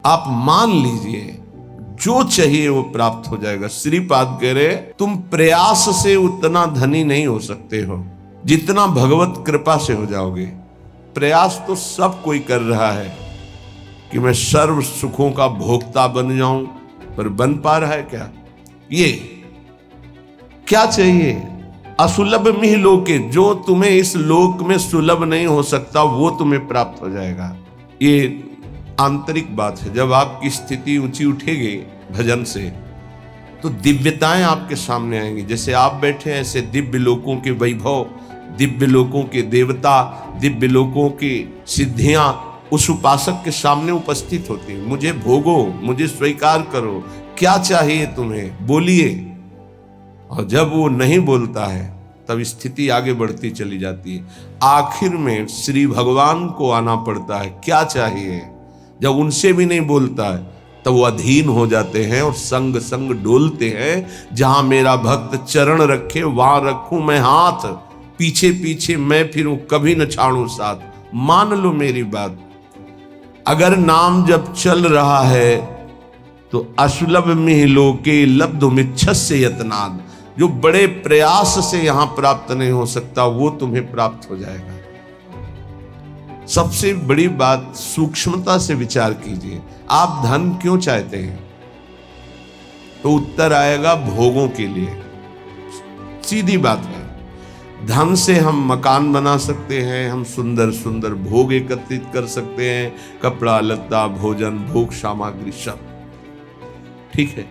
आप मान लीजिए जो चाहिए वो प्राप्त हो जाएगा। श्रीपाद कह रहे तुम प्रयास से उतना धनी नहीं हो सकते हो जितना भगवत कृपा से हो जाओगे। प्रयास तो सब कोई कर रहा है कि मैं सर्व सुखों का भोक्ता बन जाऊं, पर बन पा रहा है क्या? ये क्या चाहिए? असुलभ मिह लोके, जो तुम्हें इस लोक में सुलभ नहीं हो सकता वो तुम्हें प्राप्त हो जाएगा। ये आंतरिक बात है। जब आपकी स्थिति ऊंची उठेगी भजन से तो दिव्यताएं आपके सामने आएंगी। जैसे आप बैठे हैं ऐसे दिव्य लोकों के वैभव, दिव्य लोकों के देवता, दिव्य लोकों की सिद्धियां उस उपासक के सामने उपस्थित होती हैं। मुझे भोगो, मुझे स्वीकार करो, क्या चाहिए तुम्हें, बोलिए। और जब वो नहीं बोलता है तब स्थिति आगे बढ़ती चली जाती है। आखिर में श्री भगवान को आना पड़ता है, क्या चाहिए। जब उनसे भी नहीं बोलता है तब वो अधीन हो जाते हैं और संग संग डोलते हैं। जहां मेरा भक्त चरण रखे वहां रखूं मैं हाथ, पीछे पीछे मैं फिरूं कभी न छाड़ू साथ। मान लो मेरी बात, अगर नाम जब चल रहा है तो असुलभ मिह लोके लब्धुमिच्छस्य यत्नाद, जो बड़े प्रयास से यहां प्राप्त नहीं हो सकता वो तुम्हें प्राप्त हो जाएगा। सबसे बड़ी बात, सूक्ष्मता से विचार कीजिए। आप धन क्यों चाहते हैं? तो उत्तर आएगा भोगों के लिए। सीधी बात है। धन से हम मकान बना सकते हैं, हम सुंदर सुंदर भोग एकत्रित कर सकते हैं, कपड़ा लत्ता भोजन भोग सामग्री सब ठीक है।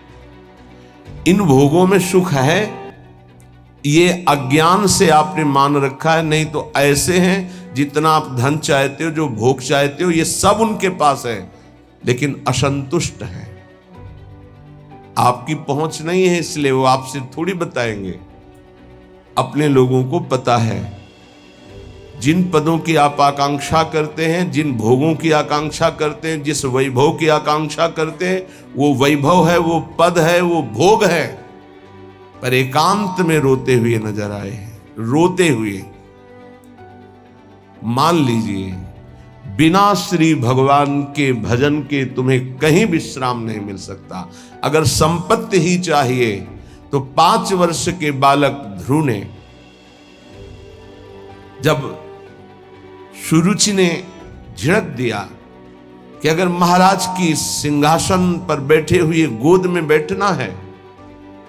इन भोगों में सुख है, ये अज्ञान से आपने मान रखा है। नहीं तो ऐसे हैं जितना आप धन चाहते हो, जो भोग चाहते हो, ये सब उनके पास है लेकिन असंतुष्ट है। आपकी पहुंच नहीं है इसलिए वो आपसे थोड़ी बताएंगे। अपने लोगों को पता है। जिन पदों की आप आकांक्षा करते हैं, जिन भोगों की आकांक्षा करते हैं, जिस वैभव की आकांक्षा करते हैं, वो वैभव है, वो पद है, वो भोग है, पर एकांत में रोते हुए नजर आए हैं। रोते हुए। मान लीजिए बिना श्री भगवान के भजन के तुम्हें कहीं विश्राम नहीं मिल सकता। अगर संपत्ति ही चाहिए तो 5 वर्ष के बालक ध्रुव ने, जब सुरुचि ने झिड़क दिया कि अगर महाराज की सिंहासन पर बैठे हुए गोद में बैठना है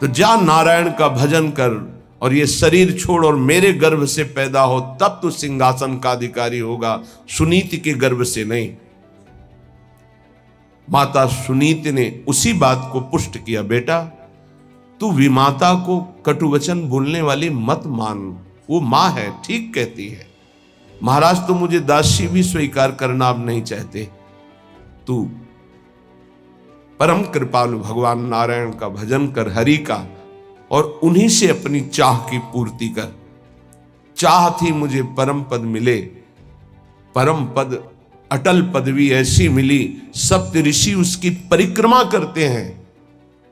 तो जा नारायण का भजन कर और ये शरीर छोड़ और मेरे गर्भ से पैदा हो, तब तो सिंहासन का अधिकारी होगा, सुनीति के गर्भ से नहीं। माता सुनीति ने उसी बात को पुष्ट किया, बेटा तू विमाता को कटुवचन बोलने वाली मत मान, वो मां है, ठीक कहती है। महाराज तो मुझे दासी भी स्वीकार करना अब नहीं चाहते। तू परम कृपालु भगवान नारायण का भजन कर, हरि का, और उन्हीं से अपनी चाह की पूर्ति कर। चाह थी मुझे परम पद मिले, परम पद अटल पदवी ऐसी मिली, सप्त ऋषि उसकी परिक्रमा करते हैं।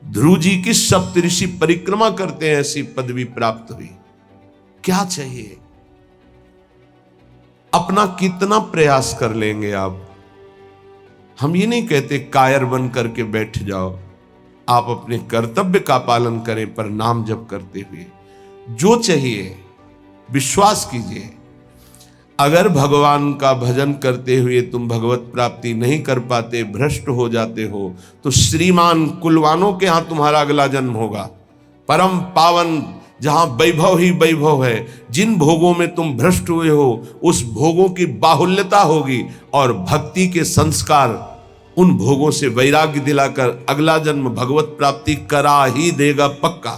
ध्रुव जी की सप्त ऋषि परिक्रमा करते हैं, ऐसी पदवी प्राप्त हुई। क्या चाहिए? अपना कितना प्रयास कर लेंगे आप? हम ये नहीं कहते कायर बन करके बैठ जाओ, आप अपने कर्तव्य का पालन करें, पर नाम जप करते हुए जो चाहिए विश्वास कीजिए। अगर भगवान का भजन करते हुए तुम भगवत प्राप्ति नहीं कर पाते, भ्रष्ट हो जाते हो, तो श्रीमान कुलवानों के यहां तुम्हारा अगला जन्म होगा, परम पावन, जहां वैभव ही वैभव है। जिन भोगों में तुम भ्रष्ट हुए हो उस भोगों की बाहुल्यता होगी, और भक्ति के संस्कार उन भोगों से वैराग्य दिलाकर अगला जन्म भगवत प्राप्ति करा ही देगा पक्का।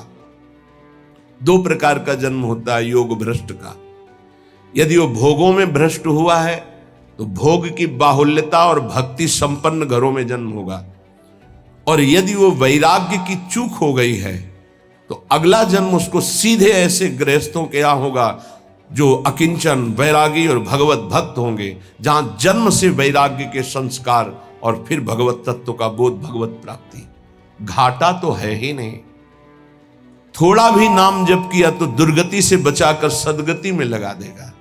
2 प्रकार का जन्म होता है योग भ्रष्ट का। यदि वो भोगों में भ्रष्ट हुआ है तो भोग की बाहुल्यता और भक्ति संपन्न घरों में जन्म होगा, और यदि वो वैराग्य की चूक हो गई है तो अगला जन्म उसको सीधे ऐसे गृहस्थों के यहां होगा जो अकिंचन वैरागी और भगवत भक्त होंगे, जहां जन्म से वैराग्य के संस्कार और फिर भगवत तत्व का बोध, भगवत प्राप्ति। घाटा तो है ही नहीं। थोड़ा भी नाम जप किया तो दुर्गति से बचाकर सदगति में लगा देगा।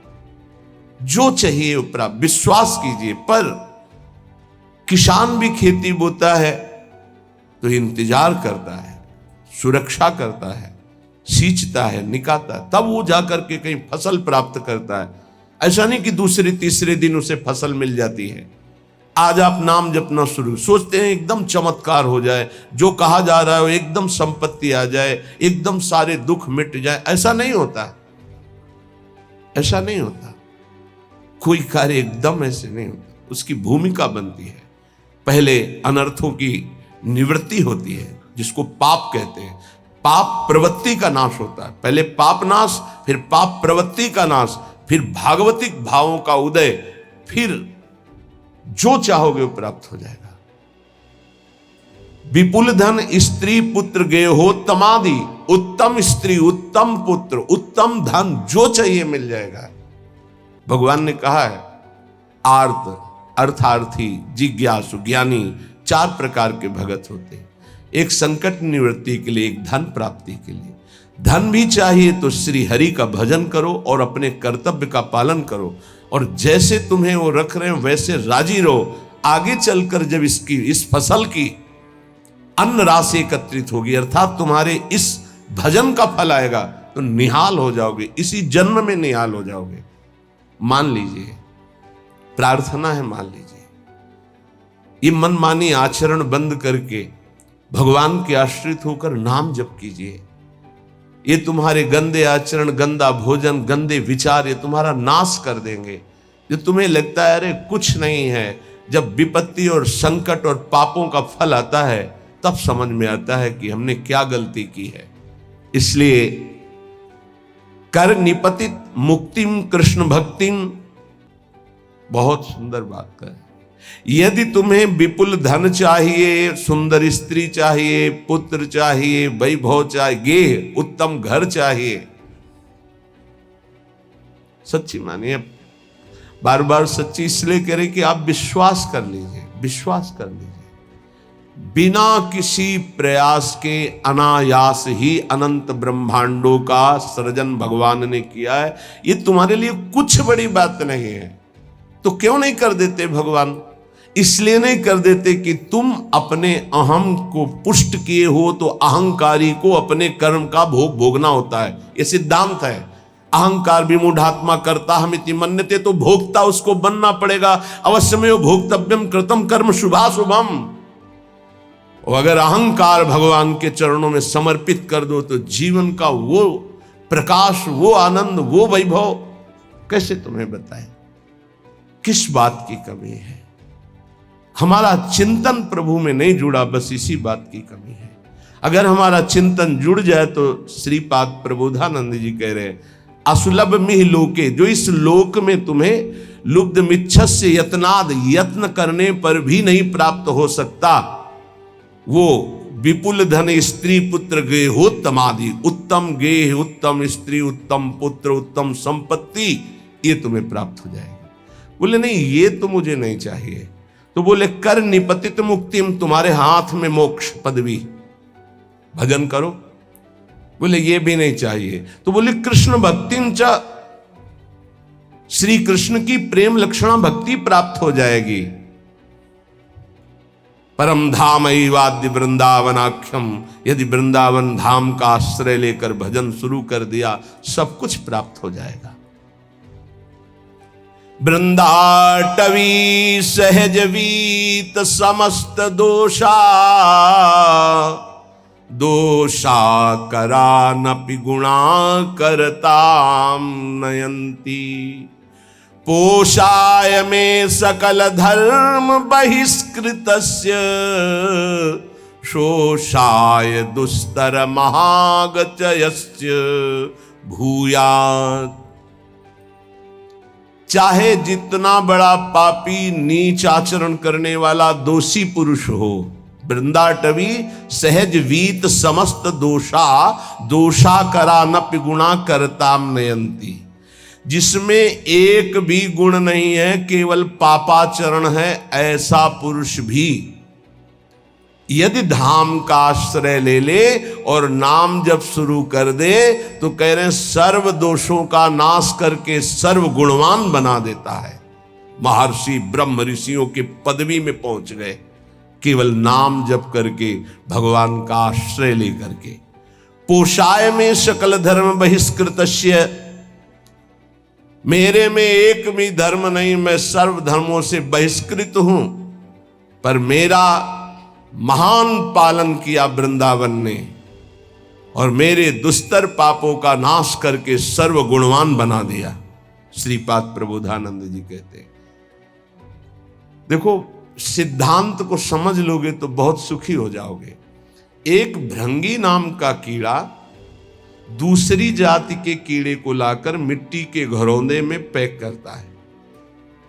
जो चाहिए वो प्राप्त, विश्वास कीजिए। पर किसान भी खेती बोता है तो इंतजार करता है, सुरक्षा करता है, सींचता है, निकालता है, तब वो जाकर के कहीं फसल प्राप्त करता है। ऐसा नहीं कि दूसरे तीसरे दिन उसे फसल मिल जाती है। आज आप नाम जपना शुरू, सोचते हैं एकदम चमत्कार हो जाए, जो कहा जा रहा है वो एकदम संपत्ति आ जाए, एकदम सारे दुख मिट जाए। ऐसा नहीं होता, ऐसा नहीं होता। कोई कार्य एकदम ऐसे नहीं होता, उसकी भूमिका बनती है। पहले अनर्थों की निवृत्ति होती है, जिसको पाप कहते हैं। पाप प्रवृत्ति का नाश होता है, पहले पाप नाश, फिर पाप प्रवृत्ति का नाश, फिर भागवतिक भावों का उदय, फिर जो चाहोगे वो प्राप्त हो जाएगा। विपुल धन स्त्री पुत्र गे हो तमादि, उत्तम स्त्री उत्तम पुत्र उत्तम धन जो चाहिए मिल जाएगा। भगवान ने कहा है आर्त, अर्थार्थी, जिज्ञासु, ज्ञानी, 4 प्रकार के भगत होते हैं। एक संकट निवृत्ति के लिए, एक धन प्राप्ति के लिए। धन भी चाहिए तो श्री हरि का भजन करो और अपने कर्तव्य का पालन करो, और जैसे तुम्हें वो रख रहे हैं वैसे राजी रहो। आगे चलकर जब इस फसल की अन्न राशि एकत्रित होगी, अर्थात तुम्हारे इस भजन का फल आएगा, तो निहाल हो जाओगे, इसी जन्म में निहाल हो जाओगे। मान लीजिए, प्रार्थना है, मान लीजिए, ये मनमानी आचरण बंद करके भगवान के आश्रित होकर नाम जप कीजिए। ये तुम्हारे गंदे आचरण, गंदा भोजन, गंदे विचार ये तुम्हारा नाश कर देंगे। जो तुम्हें लगता है अरे कुछ नहीं है, जब विपत्ति और संकट और पापों का फल आता है तब समझ में आता है कि हमने क्या गलती की है। इसलिए कर निपतित मुक्तिम कृष्ण भक्तिम, बहुत सुंदर बात है। यदि तुम्हें विपुल धन चाहिए, सुंदर स्त्री चाहिए, पुत्र चाहिए, वैभव चाहिए, उत्तम घर चाहिए, सच्ची मानिए, बार बार सच्ची इसलिए कह रहे कि आप विश्वास कर लीजिए, विश्वास कर लीजिए। बिना किसी प्रयास के अनायास ही अनंत ब्रह्मांडों का सृजन भगवान ने किया है। ये तुम्हारे लिए कुछ बड़ी बात नहीं है, तो क्यों नहीं कर देते भगवान? इसलिए नहीं कर देते कि तुम अपने अहम को पुष्ट किए हो, तो अहंकारी को अपने कर्म का भोग भोगना होता है। यह सिद्धांत है। अहंकार विमूढ़ात्मा करता हमिति मन्यते, तो भोगता उसको बनना पड़ेगा। अवश्यमेव भोक्तव्यम कृतम कर्म शुभाशुभम। और अगर अहंकार भगवान के चरणों में समर्पित कर दो तो जीवन का वो प्रकाश, वो आनंद, वो वैभव कैसे तुम्हें बताएं? किस बात की कमी है? हमारा चिंतन प्रभु में नहीं जुड़ा, बस इसी बात की कमी है। अगर हमारा चिंतन जुड़ जाए तो श्रीपाद प्रबोधानंद जी कह रहे हैं, असुलभ मिह लोके, जो इस लोक में तुम्हें लुब्ध मिच्छस्य यत्नाद, यत्न करने पर भी नहीं प्राप्त हो सकता, वो विपुल धन स्त्री पुत्र गेहोत्तमादि, उत्तम गेह, उत्तम स्त्री, उत्तम पुत्र, उत्तम संपत्ति, ये तुम्हें प्राप्त हो जाएगी। बोले नहीं, ये तो मुझे नहीं चाहिए। तो बोले कर निपतित मुक्तिम, तुम्हारे हाथ में मोक्ष पदवी, भजन करो। बोले ये भी नहीं चाहिए। तो बोले कृष्ण भक्तिं च, श्री कृष्ण की प्रेम लक्षणा भक्ति प्राप्त हो जाएगी। परम धाम वाद्य वृंदावनाख्यम, यदि वृंदावन धाम का आश्रय लेकर भजन शुरू कर दिया, सब कुछ प्राप्त हो जाएगा। वृंदाटवी सहज वीत समस्त दोषा, दोषा करानपि गुणा करताम नयंती, पोषाय में सकल धर्म बहिष्कृतस्य, शोषाय दुस्तर महागचयस्य भूयात्। चाहे जितना बड़ा पापी, नीच आचरण करने वाला दोषी पुरुष हो, वृंदाटवी सहज वीत समस्त दोषा, दोषा करानपि गुणा करताम नयंती, जिसमें एक भी गुण नहीं है, केवल पापाचरण है, ऐसा पुरुष भी यदि धाम का आश्रय ले ले और नाम जब शुरू कर दे, तो कह रहे हैं सर्व दोषों का नाश करके सर्व गुणवान बना देता है। महर्षि ब्रह्म ऋषियों के पदवी में पहुंच गए, केवल नाम जप करके, भगवान का आश्रय लेकर के। पोषाय में सकल धर्म बहिष्कृतस्य, मेरे में एक भी धर्म नहीं, मैं सर्व धर्मों से बहिष्कृत हूं, पर मेरा महान पालन किया वृंदावन ने और मेरे दुस्तर पापों का नाश करके सर्व गुणवान बना दिया। श्रीपाद प्रबोधानंद जी कहते हैं। देखो, सिद्धांत को समझ लोगे तो बहुत सुखी हो जाओगे। एक भृंगी नाम का कीड़ा दूसरी जाति के कीड़े को लाकर मिट्टी के घरौंदे में पैक करता है,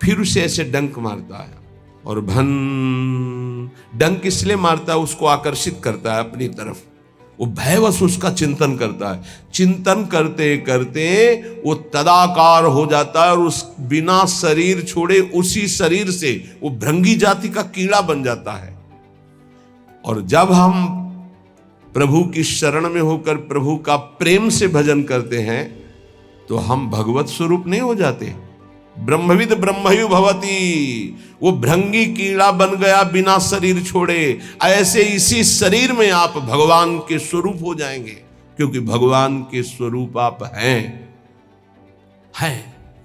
फिर उसे ऐसे डंक मारता है और भन, डंक इसलिए मारता है, उसको आकर्षित करता है अपनी तरफ। वो भयवश उसका चिंतन करता है, चिंतन करते करते वो तदाकार हो जाता है और उस बिना शरीर छोड़े उसी शरीर से वो भृंगी जाति का कीड़ा बन जाता है। और जब हम प्रभु की शरण में होकर प्रभु का प्रेम से भजन करते हैं तो हम भगवत स्वरूप नहीं हो जाते। ब्रह्मविद ब्रह्मयु भवति, वो भृंगी कीड़ा बन गया बिना शरीर छोड़े, ऐसे इसी शरीर में आप भगवान के स्वरूप हो जाएंगे, क्योंकि भगवान के स्वरूप आप हैं।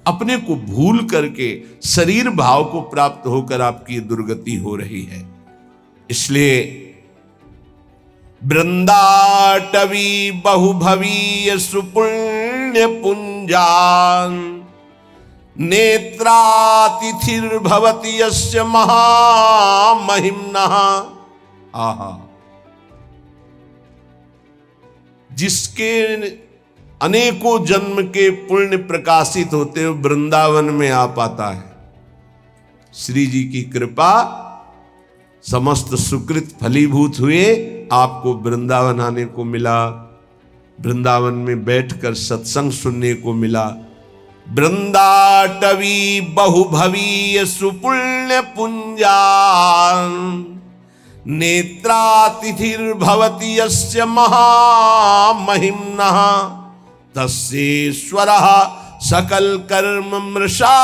अपने को भूल करके शरीर भाव को प्राप्त होकर आपकी दुर्गति हो रही है। इसलिए वृंदाटवी बहुभवीय सुपुण्य पुंजान नेत्रातिथिर्भवति यस्य महामहिम्नः। आहा, जिसके अनेकों जन्म के पुण्य प्रकाशित होते हुए वृंदावन में आ पाता है। श्री जी की कृपा, समस्त सुकृत फलीभूत हुए, आपको वृंदावन आने को मिला, वृंदावन में बैठकर सत्संग सुनने को मिला। वृंदाटवी बहुभवीय सुपुण्य पुंजान नेत्रातिथिर्भवति यस्य महामहिम्नः तस्येश्वरः सकल कर्म मृषा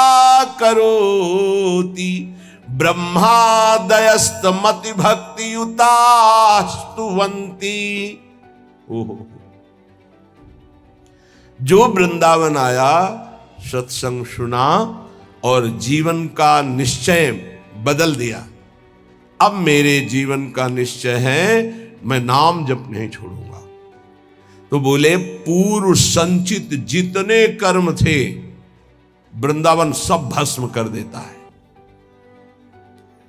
करोति ब्रह्मादयस्तमति भक्ति युतास्तुवन्ति। ओहो, जो वृंदावन आया, सत्संग सुना और जीवन का निश्चय बदल दिया। अब मेरे जीवन का निश्चय है, मैं नाम जप नहीं छोड़ूंगा। तो बोले, पूर्व संचित जितने कर्म थे वृंदावन सब भस्म कर देता है।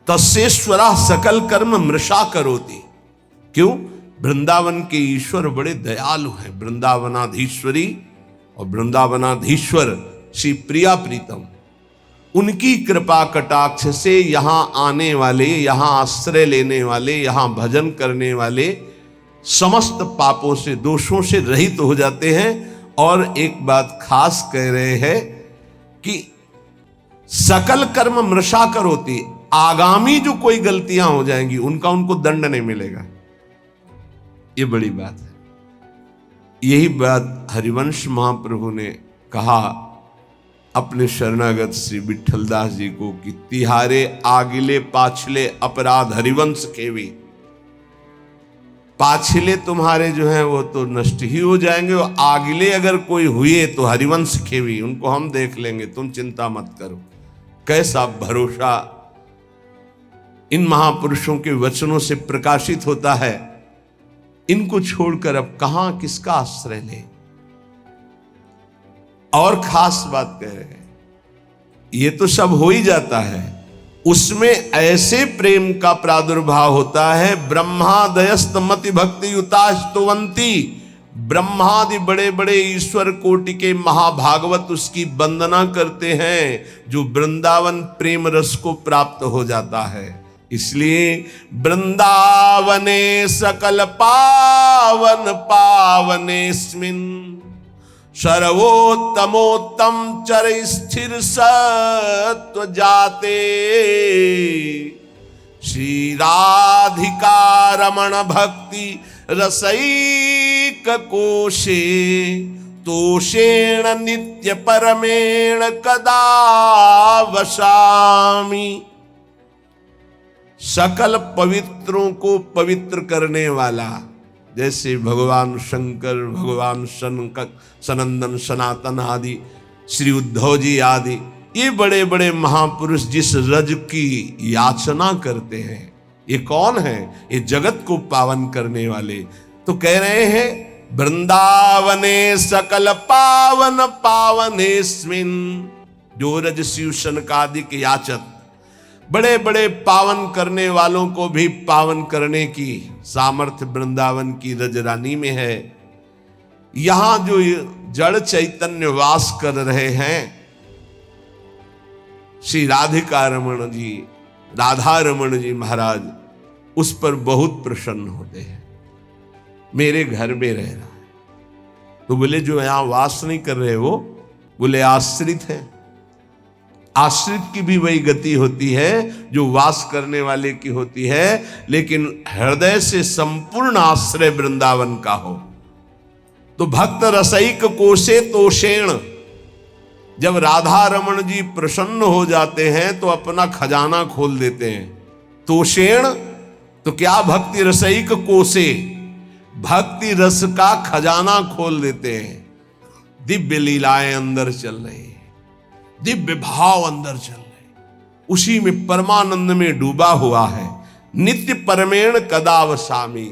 तस्येश्वरः सकल कर्म मृषा करोति। क्यों? वृंदावन के ईश्वर बड़े दयालु हैं। वृंदावनाधीश्वरी और वृंदावनाधीश्वर श्री प्रिया प्रीतम, उनकी कृपा कटाक्ष से यहां आने वाले, यहां आश्रय लेने वाले, यहां भजन करने वाले समस्त पापों से, दोषों से रहित हो जाते हैं। और एक बात खास कह रहे हैं कि सकल कर्म मृषा करोति, आगामी जो कोई गलतियां हो जाएंगी उनका उनको दंड नहीं मिलेगा। ये बड़ी बात है। यही बात हरिवंश महाप्रभु ने कहा अपने शरणागत श्री विठलदास जी को कि तिहारे आगिले पाछले अपराध हरिवंश केवी। पाछले तुम्हारे जो हैं वो तो नष्ट ही हो जाएंगे, और आगिले अगर कोई हुए तो हरिवंश खेवी, उनको हम देख लेंगे, तुम चिंता मत करो। कैसा भरोसा इन महापुरुषों के वचनों से प्रकाशित होता है। इनको छोड़कर अब कहां किसका आश्रय ले। और खास बात कह रहे हैं, ये तो सब हो ही जाता है, उसमें ऐसे प्रेम का प्रादुर्भाव होता है। ब्रह्मादयस्तमति भक्ति युतास्तुवंती, ब्रह्मादि बड़े बड़े ईश्वर कोटि के महाभागवत उसकी वंदना करते हैं, जो वृंदावन प्रेम रस को प्राप्त हो जाता है। इसलिए वृंदावने सकल पावन पावनेस्मिन् सर्वोत्तमोत्तम चर स्थिर सत्व जाते श्री राधिका रमण भक्ति रसैक कोशे तोषेण नित्य परमेण कदा वसामि। सकल पवित्रों को पवित्र करने वाला, जैसे भगवान शंकर, भगवान सनंदन, सनातन आदि, श्री उद्धव जी आदि, ये बड़े बड़े महापुरुष जिस रज की याचना करते हैं, ये कौन है? ये जगत को पावन करने वाले। तो कह रहे हैं वृंदावने सकल पावन पावनेस्मिन। जो रज शिव सनकादिक याचक, बड़े बड़े पावन करने वालों को भी पावन करने की सामर्थ्य वृंदावन की रजरानी में है। यहां जो जड़ चैतन्य वास कर रहे हैं, श्री राधिका रमण जी, राधा रमण जी महाराज, उस पर बहुत प्रसन्न होते हैं। मेरे घर में रह रहा है। तो बोले जो यहां वास नहीं कर रहे वो, बोले आश्रित है। आश्रित की भी वही गति होती है जो वास करने वाले की होती है, लेकिन हृदय से संपूर्ण आश्रय वृंदावन का हो। तो भक्त रसैक कोशे तोषेण, जब राधा रमण जी प्रसन्न हो जाते हैं तो अपना खजाना खोल देते हैं। तोषेण तो क्या, भक्ति रसैक कोशे, भक्ति रस का खजाना खोल देते हैं। दिव्य लीलाएं अंदर चल रही, दिव्य भाव अंदर चल रहे, उसी में परमानंद में डूबा हुआ है। नित्य परमेण कदा वसामि,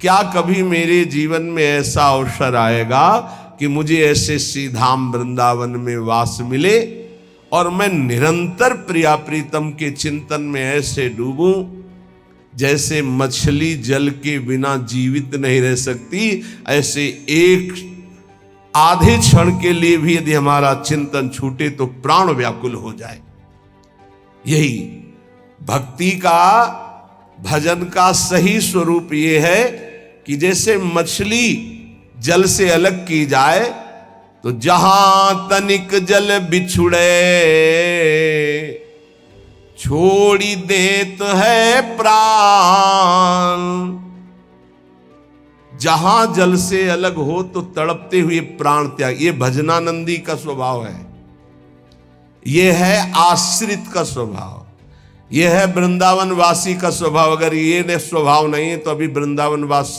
क्या कभी मेरे जीवन में ऐसा अवसर आएगा कि मुझे ऐसे श्रीधाम वृंदावन में वास मिले और मैं निरंतर प्रिया प्रीतम के चिंतन में ऐसे डूबूं जैसे मछली जल के बिना जीवित नहीं रह सकती। ऐसे एक आधे क्षण के लिए भी यदि हमारा चिंतन छूटे तो प्राण व्याकुल हो जाए। यही भक्ति का, भजन का सही स्वरूप ये है कि जैसे मछली जल से अलग की जाए तो जहां तनिक जल बिछुड़े छोड़ी देत है प्राण। जहां जल से अलग हो तो तड़पते हुए प्राण त्याग, ये भजनानंदी का स्वभाव है, ये है आश्रित का स्वभाव, ये है वृंदावन वासी का स्वभाव। अगर ये स्वभाव नहीं है तो अभी वृंदावन वास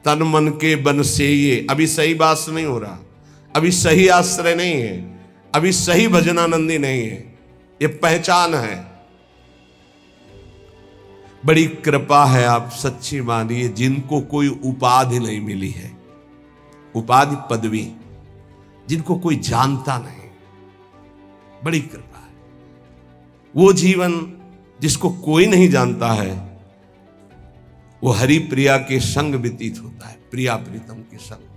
तन मन के बन से, ये अभी सही वास नहीं हो रहा, अभी सही आश्रय नहीं है, अभी सही भजनानंदी नहीं है। ये पहचान है। बड़ी कृपा है, आप सच्ची मानिए, जिनको कोई उपाधि नहीं मिली है, उपाधि पदवी, जिनको कोई जानता नहीं, बड़ी कृपा है। वो जीवन जिसको कोई नहीं जानता है, वो हरि प्रिया के संग व्यतीत होता है, प्रिया प्रीतम के संग।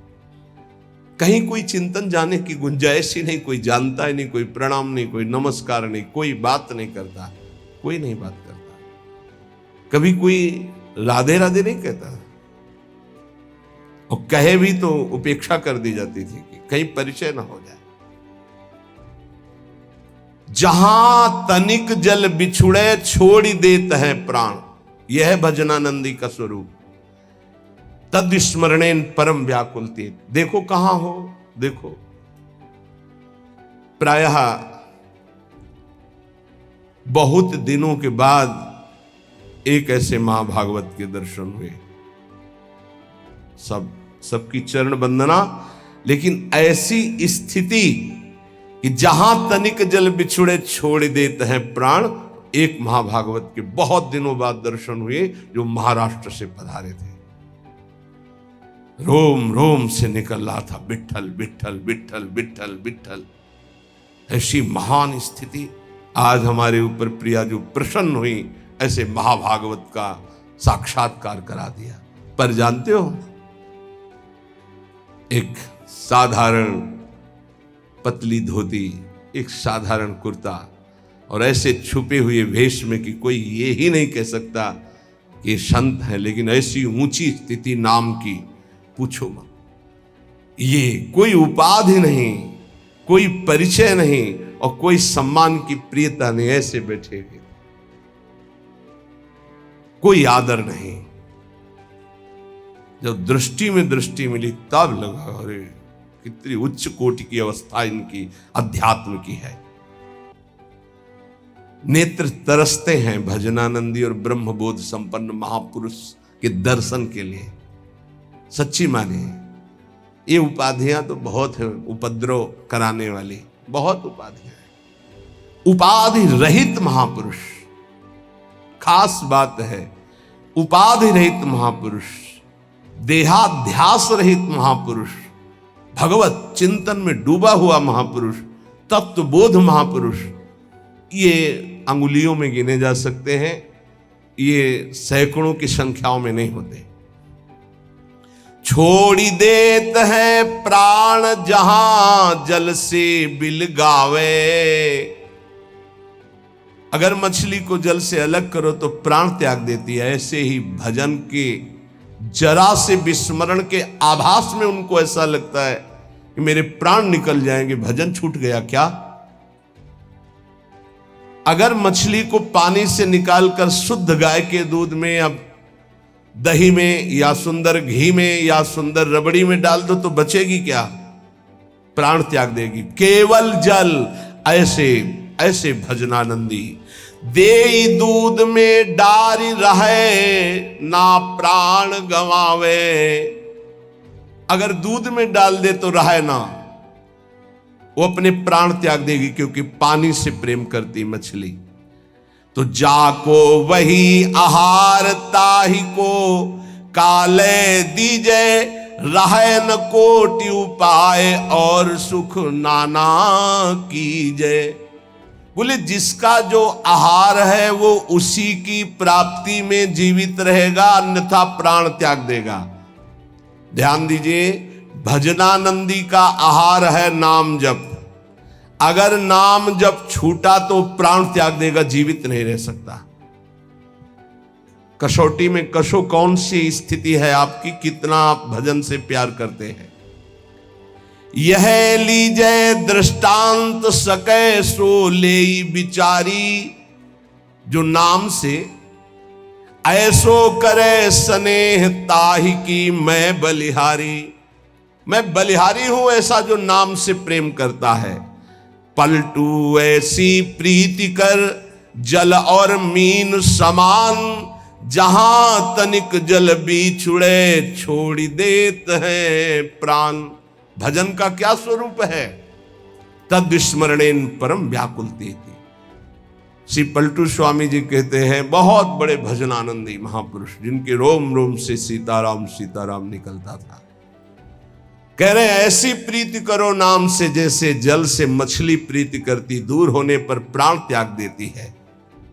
कहीं कोई चिंतन जाने की गुंजाइश ही नहीं, कोई जानता ही नहीं, कोई प्रणाम नहीं, कोई नमस्कार नहीं, कोई बात नहीं करता, कोई नहीं बात करता, कभी कोई राधे राधे नहीं कहता, और कहे भी तो उपेक्षा कर दी जाती थी कि कहीं परिचय ना हो जाए। जहां तनिक जल बिछुड़े छोड़ी देत है प्राण, यह है भजनानंदी का स्वरूप। तद स्मरणेन परम व्याकुलते, देखो कहां हो, देखो प्रायः बहुत दिनों के बाद एक ऐसे महाभागवत के दर्शन हुए। सबकी चरण वंदना, लेकिन ऐसी स्थिति कि जहां तनिक जल बिछुड़े छोड़ देते हैं प्राण, एक महाभागवत के बहुत दिनों बाद दर्शन हुए जो महाराष्ट्र से पधारे थे। रोम रोम से निकल रहा था विठ्ठल विठ्ठल विठ्ठल विठ्ठल विठ्ठल। ऐसी महान स्थिति आज हमारे ऊपर प्रिया जो प्रसन्न हुई, ऐसे महाभागवत का साक्षात्कार करा दिया। पर जानते हो, एक साधारण पतली धोती, एक साधारण कुर्ता और ऐसे छुपे हुए वेश में कि कोई ये ही नहीं कह सकता कि ये संत है, लेकिन ऐसी ऊंची स्थिति नाम की, पूछो मत। ये कोई उपाधि नहीं, कोई परिचय नहीं और कोई सम्मान की प्रियता नहीं, ऐसे बैठे हुए, कोई आदर नहीं। जब दृष्टि में दृष्टि मिली तब लगा अरे कितनी उच्च कोटि की अवस्था इनकी अध्यात्म की है। नेत्र तरसते हैं भजनानंदी और ब्रह्मबोध संपन्न महापुरुष के दर्शन के लिए। सच्ची माने ये उपाधियां तो बहुत है, उपद्रव कराने वाली बहुत उपाधियां हैं। उपाधि रहित महापुरुष, खास बात है, उपाधि रहित महापुरुष, देहाध्यास रहित महापुरुष, भगवत चिंतन में डूबा हुआ महापुरुष, तत्वबोध महापुरुष, ये अंगुलियों में गिने जा सकते हैं, ये सैकड़ों की संख्याओं में नहीं होते। छोड़ी देत है प्राण जहां जल से बिलगावे। अगर मछली को जल से अलग करो तो प्राण त्याग देती है, ऐसे ही भजन के जरा से विस्मरण के आभास में उनको ऐसा लगता है कि मेरे प्राण निकल जाएंगे, भजन छूट गया क्या। अगर मछली को पानी से निकालकर शुद्ध गाय के दूध में, अब दही में, या सुंदर घी में, या सुंदर रबड़ी में डाल दो तो बचेगी क्या? प्राण त्याग देगी। केवल जल, ऐसे ऐसे भजनानंदी देई दूध में डारी रहे ना प्राण गवावे। अगर दूध में डाल दे तो रहे ना, वो अपने प्राण त्याग देगी, क्योंकि पानी से प्रेम करती मछली। तो जाको वही आहार ताही को काले दीजे, रहे न कोटि उपाय और सुख नाना कीजे। बोले जिसका जो आहार है वो उसी की प्राप्ति में जीवित रहेगा, अन्यथा प्राण त्याग देगा। ध्यान दीजिए, भजनानंदी का आहार है नाम जप। अगर नाम जप छूटा तो प्राण त्याग देगा, जीवित नहीं रह सकता। कसौटी में कसो कौन सी स्थिति है आपकी, कितना आप भजन से प्यार करते हैं। यह लीजे दृष्टांत सके सो ले बिचारी, जो नाम से ऐसो करे स्नेह ताहि की मैं बलिहारी। मैं बलिहारी हूं ऐसा जो नाम से प्रेम करता है। पलटू ऐसी प्रीति कर जल और मीन समान, जहां तनिक जल बिछुड़े छोड़ देत है प्राण। भजन का क्या स्वरूप है? तद स्मरणेन परम व्याकुलते थी। श्री पलटू स्वामी जी कहते हैं, बहुत बड़े भजनानंदी महापुरुष जिनके रोम रोम से सीताराम सीताराम निकलता था। कह रहे हैं ऐसी प्रीति करो नाम से जैसे जल से मछली प्रीति करती, दूर होने पर प्राण त्याग देती है।